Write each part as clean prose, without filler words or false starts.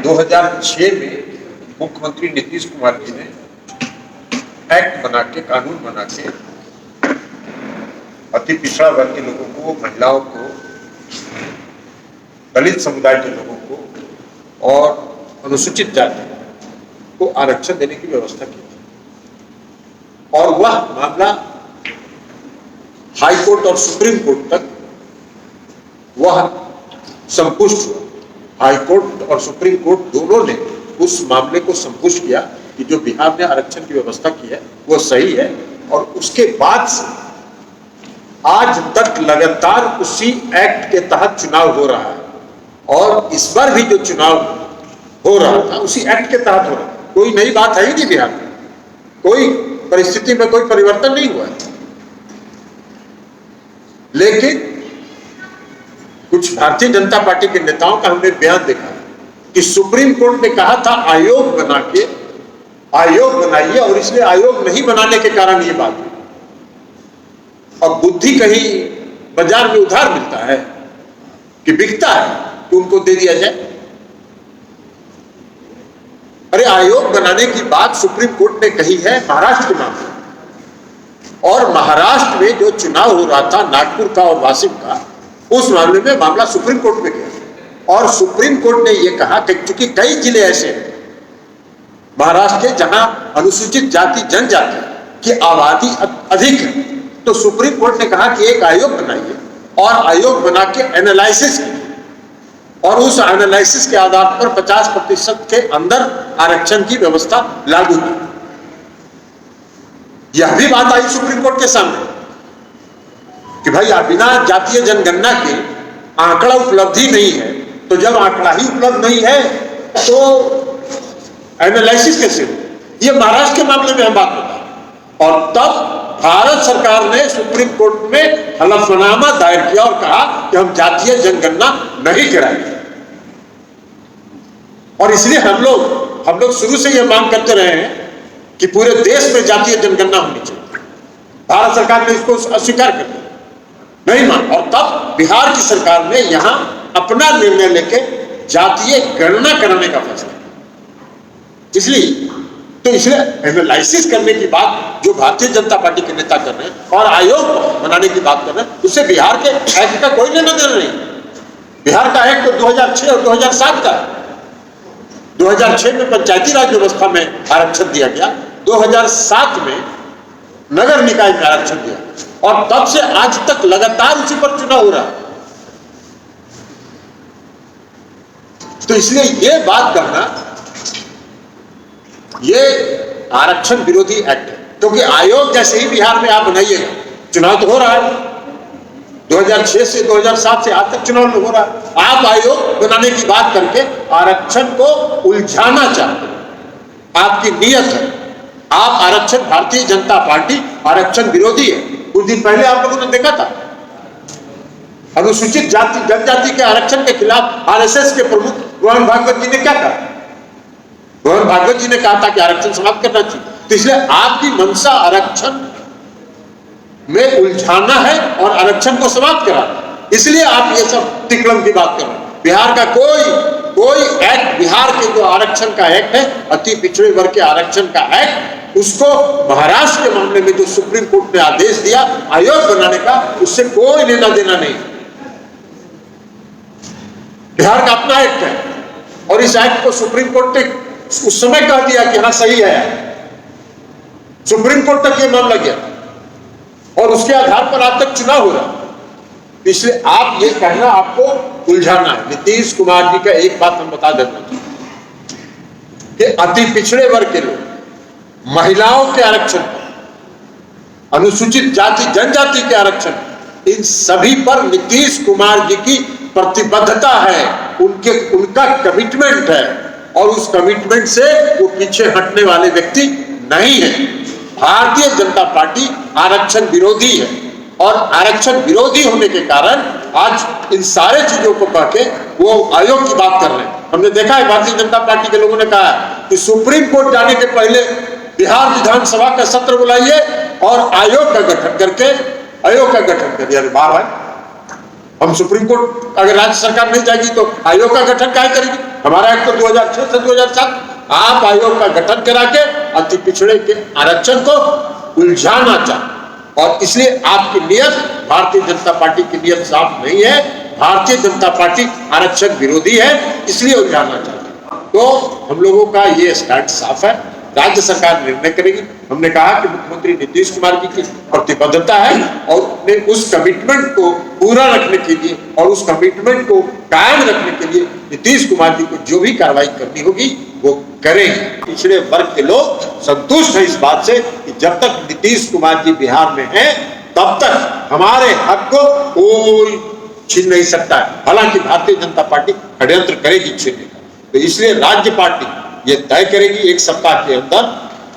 2006 में मुख्यमंत्री नीतीश कुमार जी ने एक्ट बना के, कानून बना के अति पिछड़ा वर्ग के लोगों को, महिलाओं को, दलित समुदाय के लोगों को और अनुसूचित जाति को आरक्षण देने की व्यवस्था की थी। और वह मामला हाई कोर्ट और सुप्रीम कोर्ट तक वह संपुष्ट हुआ। हाई कोर्ट और सुप्रीम कोर्ट दोनों ने उस मामले को संपुष्ट किया कि जो बिहार ने आरक्षण की व्यवस्था की है वो सही है। और उसके बाद से आज तक लगातार उसी एक्ट के तहत चुनाव हो रहा है। और इस बार भी जो चुनाव हो रहा था उसी एक्ट के तहत हो रहा है। कोई नई बात है ही नहीं बिहार में, कोई परिस्थिति में कोई परिवर्तन नहीं हुआ है। लेकिन कुछ भारतीय जनता पार्टी के नेताओं का हमने बयान देखा कि सुप्रीम कोर्ट ने कहा था आयोग बना के, आयोग बनाइए, और इसलिए आयोग नहीं बनाने के कारण ये बात हुई। और बुद्धि कहीं बाजार में उधार मिलता है कि बिकता है कि उनको दे दिया जाए। अरे आयोग बनाने की बात सुप्रीम कोर्ट ने कही है महाराष्ट्र के मामले में, और महाराष्ट्र में जो चुनाव हो रहा था नागपुर का और वाशिम का, उस मामले में मामला सुप्रीम कोर्ट में गया। और सुप्रीम कोर्ट ने यह कहा कि चूंकि कई जिले ऐसे हैं महाराष्ट्र के जहां अनुसूचित जाति जनजाति की आबादी अधिक है, तो सुप्रीम कोर्ट ने कहा कि एक आयोग बनाइए और आयोग बना के एनालिसिस कीजिए, और उस एनालिसिस के आधार पर 50% के अंदर आरक्षण की व्यवस्था लागू की। यह भी बात आई सुप्रीम कोर्ट के सामने कि भाई बिना जातीय जनगणना के आंकड़ा उपलब्धि नहीं है, तो जब आंकड़ा ही उपलब्ध नहीं है तो एनालिसिस कैसे हो? ये महाराष्ट्र के मामले में हम बात होता। और तब भारत सरकार ने सुप्रीम कोर्ट में हलफनामा दायर किया और कहा कि हम जातीय जनगणना नहीं कराएंगे। और इसलिए हम लोग शुरू से यह मांग करते रहे हैं कि पूरे देश में जातीय जनगणना होनी चाहिए। भारत सरकार ने इसको अस्वीकार कर दिया, नहीं मान। और तब बिहार की सरकार ने यहां अपना निर्णय लेके जातीय गणना कराने का फैसला किया। इसलिए एनालिसिस करने की बात जो भारतीय जनता पार्टी के नेता कर रहे हैं और आयोग बनाने की बात कर रहे हैं, उससे बिहार के एक्ट का कोई लेना देना नहीं। बिहार का एक्ट तो 2006 और 2007 का है। 2006 में पंचायती राज व्यवस्था में आरक्षण दिया गया, 2007 में नगर निकाय में आरक्षण दिया, और तब से आज तक लगातार उसी पर चुनाव हो रहा है। तो इसलिए ये बात करना ये आरक्षण विरोधी एक्ट है, क्योंकि आयोग जैसे ही बिहार में आप बनाइएगा, चुनाव तो हो रहा है 2006 से 2007 से आज तक चुनाव हो रहा है। आप आयोग बनाने की बात करके आरक्षण को उलझाना चाहते हैं, आपकी नीयत है। आप आरक्षण, भारतीय जनता पार्टी आरक्षण विरोधी है। कुछ दिन पहले आप लोगों ने देखा था अनुसूचित जाति जनजाति के आरक्षण के खिलाफ आरएसएस के प्रमुख मोहन भागवत जी ने क्या कहा? मोहन भागवत जी ने कहा था कि आरक्षण समाप्त करना चाहिए। तो इसलिए आपकी मंशा आरक्षण में उलझाना है और आरक्षण को समाप्त कराना, इसलिए आप ये सब तिकड़म की बात कर रहे हैं। बिहार का कोई एक्ट, बिहार के जो आरक्षण का एक्ट है, अति पिछड़े वर्ग के आरक्षण का एक्ट, उसको महाराष्ट्र के मामले में जो सुप्रीम कोर्ट ने आदेश दिया आयोग बनाने का, उससे कोई लेना देना नहीं। बिहार का अपना एक्ट है, और इस एक्ट को सुप्रीम कोर्ट ने उस समय कह दिया कि हाँ सही है। सुप्रीम कोर्ट तक यह मामला गया और उसके आधार पर आज तक चुनाव हो रहा है। इसलिए आप ये कहना आपको उलझाना है। नीतीश कुमार जी का एक बात हम बता देना कि अति पिछड़े वर्ग के लोग, महिलाओं के आरक्षण, अनुसूचित जाति जनजाति के आरक्षण, इन सभी पर नीतीश कुमार जी की प्रतिबद्धता है, उनका कमिटमेंट है, और उस कमिटमेंट से वो पीछे हटने वाले व्यक्ति नहीं है। भारतीय जनता पार्टी आरक्षण विरोधी है, और आरक्षण विरोधी होने के कारण आज इन सारे चीजों को कह के वो आयोग की बात कर रहे हैं। हमने देखा है भारतीय जनता पार्टी के लोगों ने कहा कि सुप्रीम कोर्ट जाने के पहले बिहार विधानसभा का सत्र बुलाइए और आयोग का गठन करके करिए। अरे वाह भाई, हम सुप्रीम कोर्ट अगर राज्य सरकार नहीं जाएगी तो आयोग का गठन क्या करेगी? हमारा एक तो 2006 से 2007 आप आयोग का गठन करा के अति पिछड़े के आरक्षण को उलझाना चाहते, और इसलिए आपकी नियत, भारतीय जनता पार्टी की नियत साफ नहीं है। भारतीय जनता पार्टी आरक्षण विरोधी है, इसलिए उलझाना चाहते हैं। तो हम लोगों का ये स्टैंड साफ है, राज्य सरकार निर्णय करेगी। हमने कहा कि मुख्यमंत्री नीतीश कुमार जी की प्रतिबद्धता है और उन्हें उस कमिटमेंट को पूरा रखने के लिए और उस कमिटमेंट को कायम रखने के लिए नीतीश कुमार जी को जो भी कार्रवाई करनी होगी वो करेंगे। पिछड़े वर्ग के लोग संतुष्ट हैं इस बात से कि जब तक नीतीश कुमार जी बिहार में हैं तब तक हमारे हक को कोई छीन नहीं सकता है। हालांकि भारतीय जनता पार्टी षड्यंत्र करेगी छीनने का, तो इसलिए राज्य पार्टी ये तय करेगी एक सप्ताह के अंदर,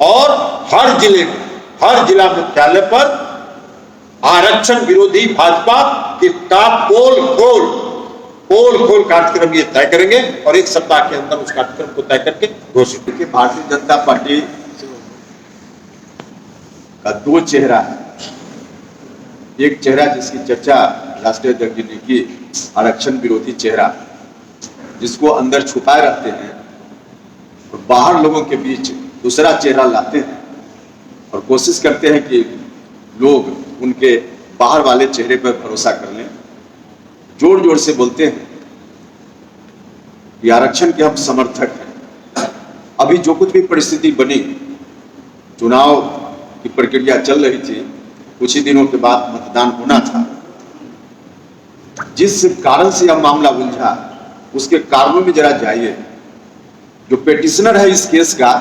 और हर जिले में, हर जिला मुख्यालय पर आरक्षण विरोधी भाजपा का पोल खोल कार्यक्रम ये तय करेंगे और एक सप्ताह के अंदर उस कार्यक्रम को तय करके घोषित करेंगे। भारतीय जनता पार्टी का दो चेहरा है। एक चेहरा जिसकी चर्चा राष्ट्रीय अध्यक्ष ने की, आरक्षण विरोधी चेहरा, जिसको अंदर छुपाए रखते हैं और बाहर लोगों के बीच दूसरा चेहरा लाते हैं और कोशिश करते हैं कि लोग उनके बाहर वाले चेहरे पर भरोसा कर लें। जोर जोर से बोलते हैं कि आरक्षण के हम समर्थक हैं। अभी जो कुछ भी परिस्थिति बनी, चुनाव की प्रक्रिया चल रही थी, कुछ ही दिनों के बाद मतदान होना था, जिस कारण से यह मामला उलझा उसके कारणों में जरा जाइए। जो पेटिशनर है इस केस का,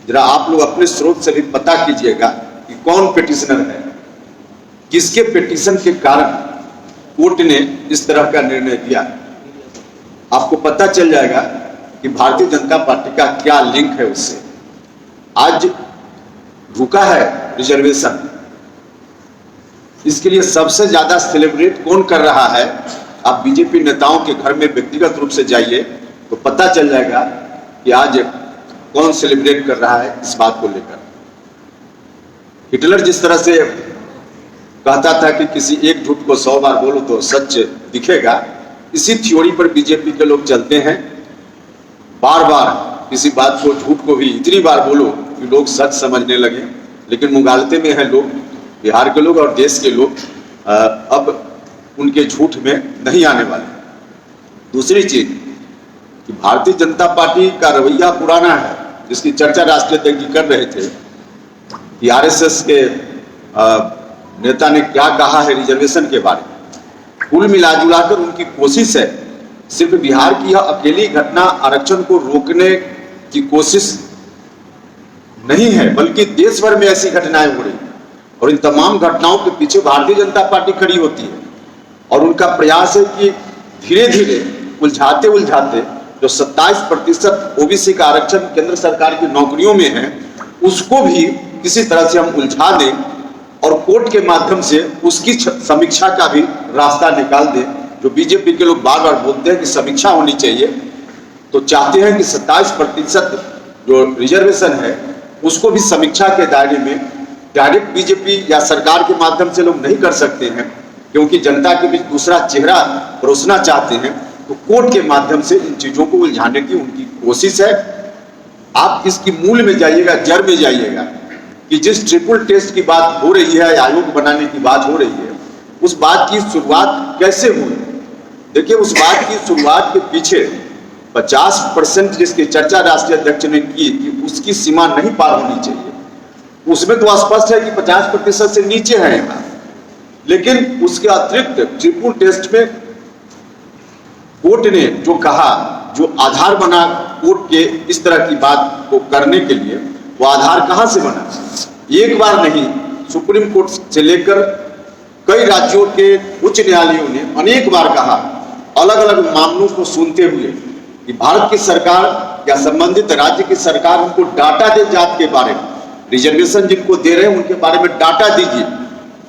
जरा आप लोग अपने स्रोत से भी पता कीजिएगा कि कौन पेटिशनर है, किसके पेटिशन के कारण कोर्ट ने इस तरह का निर्णय दिया। आपको पता चल जाएगा कि भारतीय जनता पार्टी का क्या लिंक है उससे। आज रुका है रिजर्वेशन, इसके लिए सबसे ज्यादा सेलिब्रेट कौन कर रहा है? आप बीजेपी नेताओं के घर में व्यक्तिगत रूप से जाइए तो पता चल जाएगा कि आज कौन सेलिब्रेट कर रहा है इस बात को लेकर। हिटलर जिस तरह से कहता था कि किसी एक झूठ को 100 बार बोलो तो सच दिखेगा, इसी थ्योरी पर बीजेपी के लोग चलते हैं। बार बार किसी बात को, झूठ को भी इतनी बार बोलो कि लोग सच समझने लगे। लेकिन मुगालते में है लोग, बिहार के लोग और देश के लोग अब उनके झूठ में नहीं आने वाले। दूसरी चीज कि भारतीय जनता पार्टी का रवैया पुराना है, जिसकी चर्चा राष्ट्रीय अध्यक्ष जी कर रहे थे कि आरएसएस के नेता ने क्या कहा है रिजर्वेशन के बारे में। कुल मिलाजुलाकर उनकी कोशिश है, सिर्फ बिहार की यह अकेली घटना आरक्षण को रोकने की कोशिश नहीं है, बल्कि देश भर में ऐसी घटनाएं हो रही और इन तमाम घटनाओं के पीछे भारतीय जनता पार्टी खड़ी होती है और उनका प्रयास है कि धीरे धीरे उलझाते उलझाते जो 27% ओबीसी का आरक्षण केंद्र सरकार की नौकरियों में है उसको भी किसी तरह से हम उलझा दें और कोर्ट के माध्यम से उसकी समीक्षा का भी रास्ता निकाल दें। जो बीजेपी के लोग बार बार बोलते हैं कि समीक्षा होनी चाहिए, तो चाहते हैं कि 27% जो रिजर्वेशन है उसको भी समीक्षा के दायरे में डायरेक्ट बीजेपी या सरकार के माध्यम से लोग नहीं कर सकते हैं, क्योंकि जनता के बीच दूसरा चेहरा परोसना चाहते हैं। तो कोर्ट के माध्यम से इन चीजों को उलझाने की उनकी कोशिश है। आप इसकी मूल में जाइएगा, जड़ में जाइएगा कि जिस ट्रिपल टेस्ट की बात हो रही है, आयोग बनाने की बात हो रही है, उस बात की शुरुआत कैसे हुई? देखिए, उस बात की शुरुआत के पीछे 50% जिसकी चर्चा राष्ट्रीय अध्यक्ष ने की कि उसकी सीमा नहीं पार होनी चाहिए, उसमें तो स्पष्ट है कि 50% से नीचे है। लेकिन उसके अतिरिक्त ट्रिपल टेस्ट में कोर्ट ने जो कहा, जो आधार बना कोर्ट के इस तरह की बात को करने के लिए, वो आधार कहां से बना? एक बार नहीं, सुप्रीम कोर्ट से लेकर कई राज्यों के उच्च न्यायालयों ने अनेक बार कहा, अलग अलग मामलों को सुनते हुए, कि भारत की सरकार या संबंधित राज्य की सरकार उनको डाटा दे जात के बारे में, रिजर्वेशन जिनको दे रहे हैं उनके बारे में डाटा दीजिए।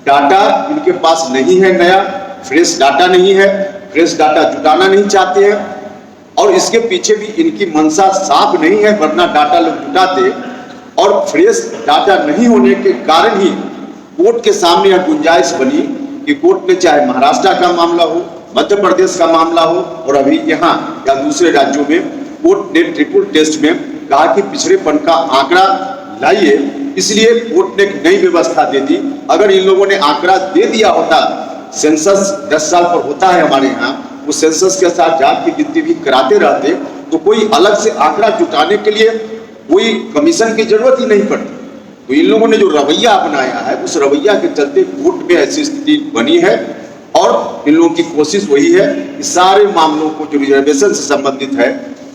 डाटा इनके पास नहीं है, नया फ्रेश डाटा नहीं है, फ्रेश डाटा जुटाना नहीं चाहते हैं और इसके पीछे भी इनकी मंशा साफ नहीं है, वरना डाटा लोग जुटाते। और फ्रेश डाटा नहीं होने के कारण ही कोर्ट के सामने यह गुंजाइश बनी कि कोर्ट ने चाहे महाराष्ट्र का मामला हो, मध्य प्रदेश का मामला हो और अभी यहाँ या दूसरे राज्यों में कोर्ट ने ट्रिपल टेस्ट में कहा कि पिछड़ेपन का आंकड़ा लाइए, इसलिए कोर्ट ने एक नई व्यवस्था दे दी। अगर इन लोगों ने आंकड़ा दे दिया होता, सेंसस 10 साल पर होता है हमारे यहाँ, उस सेंसस के साथ जात की गिनती भी कराते रहते तो कोई अलग से आंकड़ा जुटाने के लिए कोई कमीशन की जरूरत ही नहीं पड़ती। तो इन लोगों ने जो रवैया अपनाया है, उस रवैया के चलते कोर्ट में ऐसी स्थिति बनी है और इन लोगों की कोशिश वही है कि सारे मामलों को जो रिजर्वेशन से संबंधित है,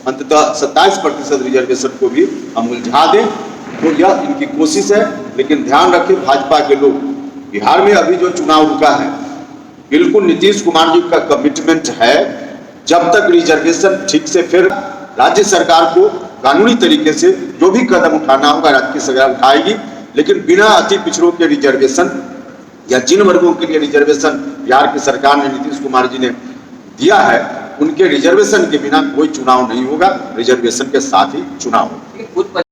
अंततः 27% रिजर्वेशन को भी हम उलझा दें। तो यह इनकी कोशिश है। लेकिन ध्यान रखें भाजपा के लोग, बिहार में अभी जो चुनाव रुका है, बिल्कुल नीतीश कुमार जी का कमिटमेंट है, जब तक रिजर्वेशन ठीक से, फिर राज्य सरकार को कानूनी तरीके से जो भी कदम उठाना होगा राज्य सरकार उठाएगी, लेकिन बिना अति पिछड़ों के रिजर्वेशन या जिन वर्गों के लिए रिजर्वेशन बिहार की सरकार ने, नीतीश कुमार जी ने दिया है, उनके रिजर्वेशन के बिना कोई चुनाव नहीं होगा, रिजर्वेशन के साथ ही चुनाव होगा।